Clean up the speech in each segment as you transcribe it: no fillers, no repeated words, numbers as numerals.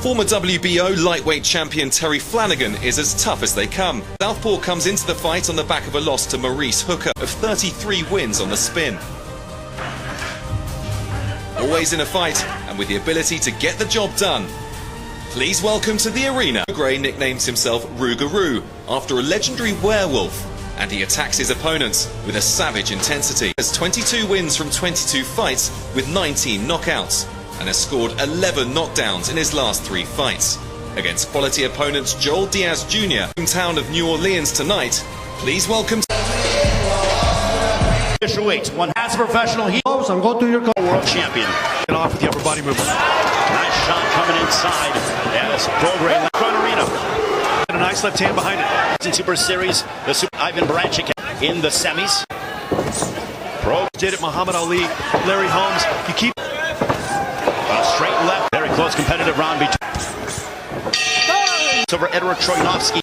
Former WBO lightweight champion Terry Flanagan is as tough as they come. Southpaw comes into the fight on the back of a loss to Maurice Hooker of 33 wins on the spin. Always in a fight and with the ability to get the job done. Please welcome to the arena. Prograis nicknames himself Rougarou after a legendary werewolf, and he attacks his opponents with a savage intensity. He has 22 wins from 22 fights with 19 knockouts, and has scored 11 knockdowns in his last 3 fights. Against quality opponents Joel Diaz Jr. hometown of New Orleans tonight, please welcome... Official weight, one as a professional, he goes and go to your world champion. Get off with the upper body movement. Nice shot coming inside as Prograis front arena. And a nice left hand behind it. In Super Series, the Ivan Baranchyk in the semis. Did it, Muhammad Ali, Larry Holmes. You keep... straight left, very close competitive round between over Edward Troyanovsky.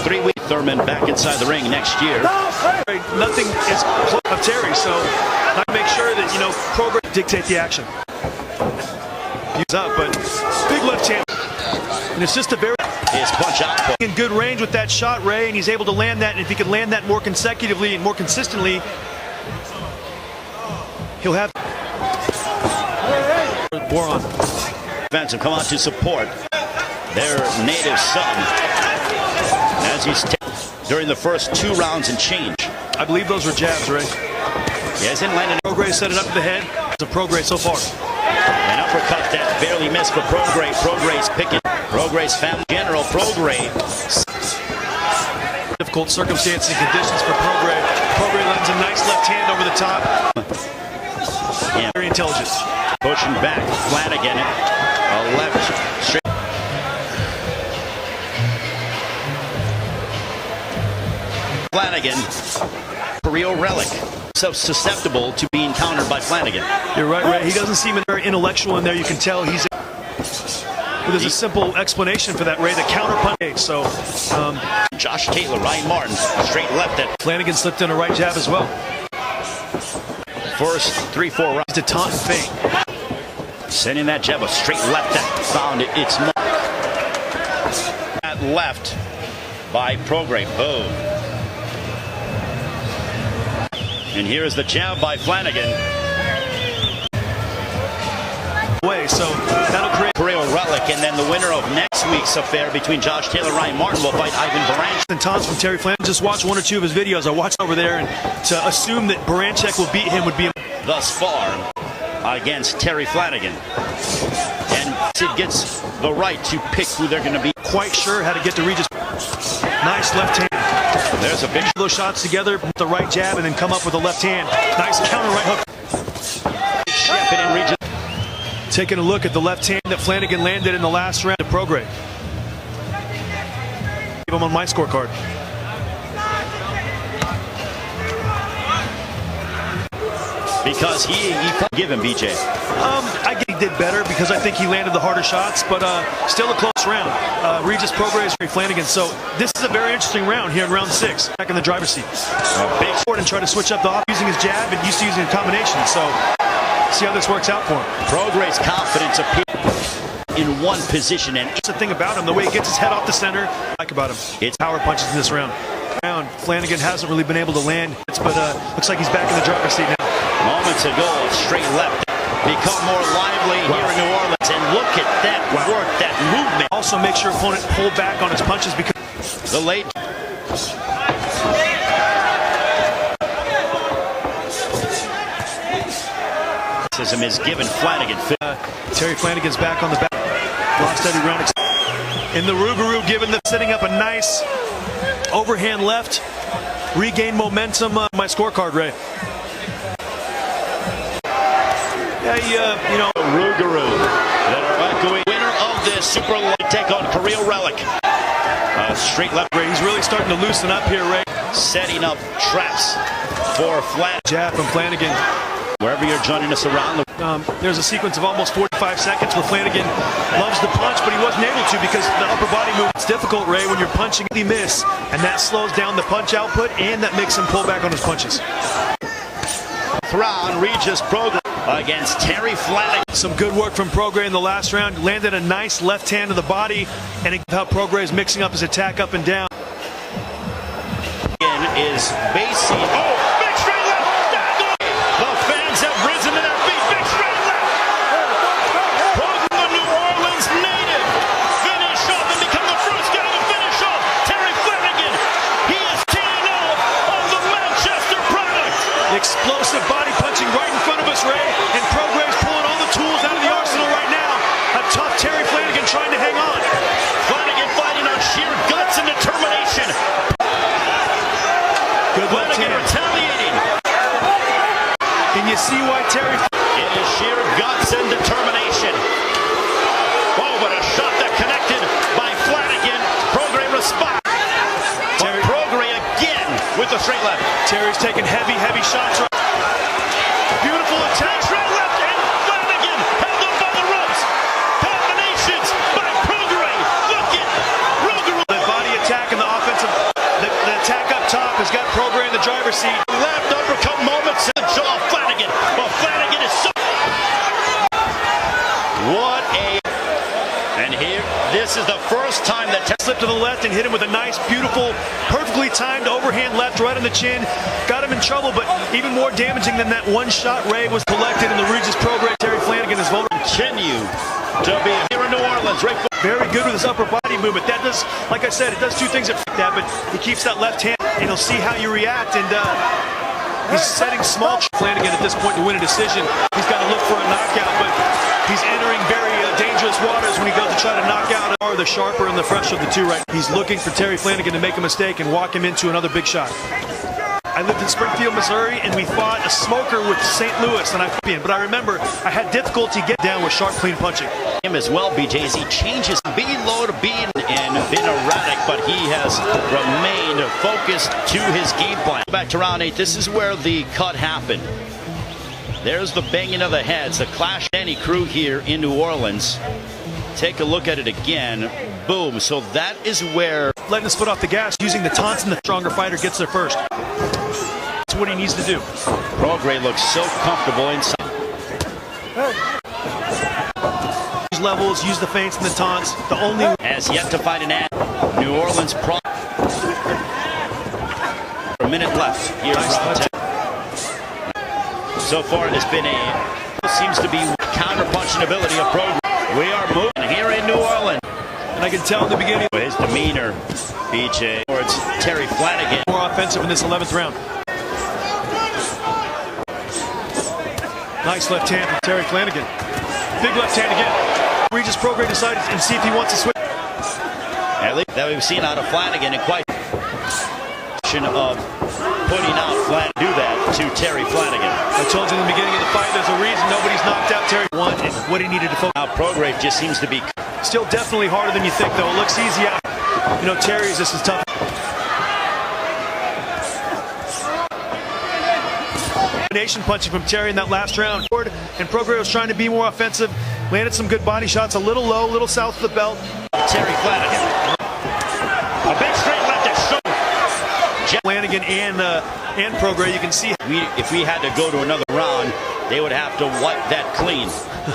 3-week Thurman back inside the ring next year. Nothing is close of Terry, so I make sure that, you know, Prograis dictate the action. He's up, but big left hand. And it's just a very... His punch output. In good range with that shot, Ray, and he's able to land that. And if he can land that more consecutively and more consistently, he'll have... Boron. Fans have come out to support their native son as he's during the first 2 rounds and change. I believe those were jabs, Ray. He hasn't landed. Prograis set it up to the head. It's a Prograis so far. An uppercut that barely missed for Prograis. Prograis picking. Prograis family general. Prograis. Difficult circumstances and conditions for Prograis. Prograis lands a nice left hand over the top. Yeah. Very intelligent. Pushing back, Flanagan, a left straight. Flanagan, career relic, so susceptible to being countered by Flanagan. You're right, Ray. He doesn't seem very intellectual in there. You can tell he's... But there's a simple explanation for that, Ray. The counter punch. So, Josh Taylor, Ryan Martin, straight left at Flanagan slipped in a right jab as well. First 3-4 rounds to taunt and feint. Sending that jab, a straight left that found it. It's marked. That left by Prograis. Boom. And here's the jab by Flanagan. So that'll create career relic, and then the winner of next week's affair between Josh Taylor and Ryan Martin will fight Ivan Baranchyk. And taunts from Terry Flanagan. Just watch 1 or 2 of his videos. I watched over there, and to assume that Baranchyk will beat him would be thus far against Terry Flanagan. And it gets the right to pick who they're going to be. Quite sure how to get to Regis. Nice left hand. There's a big those shots together, the right jab, and then come up with a left hand. Nice counter right hook. Champion in Regis. Taking a look at the left hand that Flanagan landed in the last round of Prograis. Give him on my scorecard. Because he give him, BJ. I think he did better because I think he landed the harder shots, but still a close round. Regis Prograis-Terry Flanagan. So this is a very interesting round here in round 6. Back in the driver's seat. Big sport and try to switch up the using his jab and used to using a combination. So see how this works out for him. Prograis' confidence appears in one position, and it's the thing about him, the way he gets his head off the center. I like about him. It's power punches in this round. Flanagan hasn't really been able to land, but looks like he's back in the driver's seat now. Moments ago, straight left. Become more lively here in New Orleans, and look at that work, that movement. Also make sure opponent pull back on his punches because the late. Is given Flanagan. Terry Flanagan's back on the back. Long steady round. In the Rougarou, given the setting up a nice overhand left. Regain momentum. My scorecard, Ray. You know, Rougarou that are echoing. Winner of this Super Light take on career relic. Straight left. Ray, he's really starting to loosen up here, Ray. Setting up traps for Flanagan. Jab from Flanagan. Wherever you're joining us around the there's a sequence of almost 45 seconds where Flanagan loves the punch, but he wasn't able to because the upper body move. It's difficult, Ray, when you're punching the miss, and that slows down the punch output, and that makes him pull back on his punches. Round, Regis Prograis. against Terry Flanagan. Some good work from Prograis in the last round. Landed a nice left hand to the body, and how Prograis is mixing up his attack up and down. Is basing. Oh, big straight left. The fans have risen to their feet. Big straight left. Prograis, the New Orleans native, finish off and become the first guy to finish off Terry Flanagan. He is 10-0 on the Manchester product. Explosive body punching right in front of us, Ray. And Prograis pulling all the tools out of the arsenal right now. A tough Terry Flanagan trying to hang on. Flanagan fighting on sheer guts and determination. Good left hand. Retaliating. Can you see why Terry? It is sheer guts and determination. Oh, but a shot that connected by Flanagan. Prograis responds. Terry Prograis again with the straight left. Terry's taking heavy shots. Beautiful attack. Straight left, and Flanagan held up by the ropes. Combinations by Prograis. Look at Prograis. The body attack and the offensive, the attack up top has got Prograis in the driver's seat. Left uppercut moments in the jaw of Flanagan. But Flanagan is so... What a... And here, this is the first time that... Slipped to the left and hit him with a nice, beautiful, perfectly timed overhand left right on the chin. Got him in trouble, but even more damaging than that one shot Ray was collected in the Regis Prograis-Terry Flanagan is vulnerable. Continue to be here in New Orleans. Right. Very good with his upper body movement. That does, like I said, it does two things that, but he keeps that left hand, and he'll see how you react, and he's setting small. Flanagan at this point to win a decision. He's got to look for a knockout, but he's entering very dangerous waters when he goes to try to knock out the sharper and the fresher of the two right. He's looking for Terry Flanagan to make a mistake and walk him into another big shot. I lived in Springfield, Missouri, and we fought a smoker with St. Louis, and but I remember I had difficulty getting down with sharp, clean punching. Him as well, BJ, as he changes being low to being and been erratic, but he has remained focused to his game plan. Back to round 8, this is where the cut happened. There's the banging of the heads, the Clash Danny crew here in New Orleans. Take a look at it again. Boom. So that is where... Letting his foot off the gas, using the taunts, and the stronger fighter gets there first. That's what he needs to do. Prograis looks so comfortable inside. These levels, use the feints and the taunts. The only... Has yet to find an ad. New Orleans pro... A minute left here in round 10. So far, it has been seems to be counter-punching ability of Prograis. We are moving here in New Orleans. And I can tell in the beginning his demeanor, BJ, towards Terry Flanagan. More offensive in this 11th round. Nice left hand from Terry Flanagan. Big left hand again. Regis Prograis decides and see if he wants to switch. At least that we've seen out of Flanagan in quite of putting out Flanagan do that to Terry Flanagan. I told you in the beginning of the fight, there's a reason nobody's knocked out Terry. One and what he needed to focus. Now Prograis just seems to be still definitely harder than you think, though. It looks easy out. You know, Terry's just as tough. Combination punching from Terry in that last round. And Prograis was trying to be more offensive. Landed some good body shots, a little low, a little south of the belt. Terry Flanagan. A big straight left that showed. Flanagan and Prograis, you can see. If we had to go to another round, they would have to wipe that clean.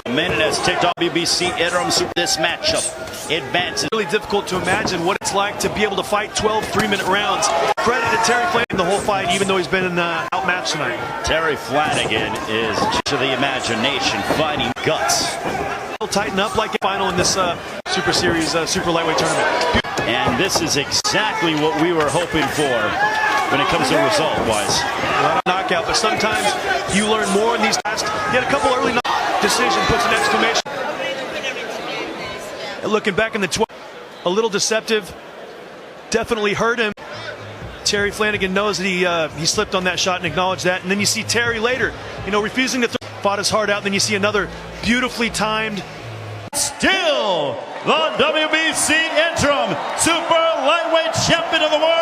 A minute has ticked off. WBC interim this matchup advances. It's really difficult to imagine what it's like to be able to fight 12 3-minute rounds. Credit to Terry Flanagan the whole fight, even though he's been outmatched tonight. Terry Flanagan is to the imagination, fighting guts. He'll tighten up like a final in this Super Series, Super Lightweight tournament. And this is exactly what we were hoping for when it comes to result-wise. A lot of knockout, but sometimes you learn more in these last. He had a couple early decision, puts an exclamation. And looking back in the 12, a little deceptive. Definitely hurt him. Terry Flanagan knows that he slipped on that shot and acknowledged that. And then you see Terry later, refusing to fought his heart out. And then you see another beautifully timed. Still the WBC interim super lightweight champion of the world.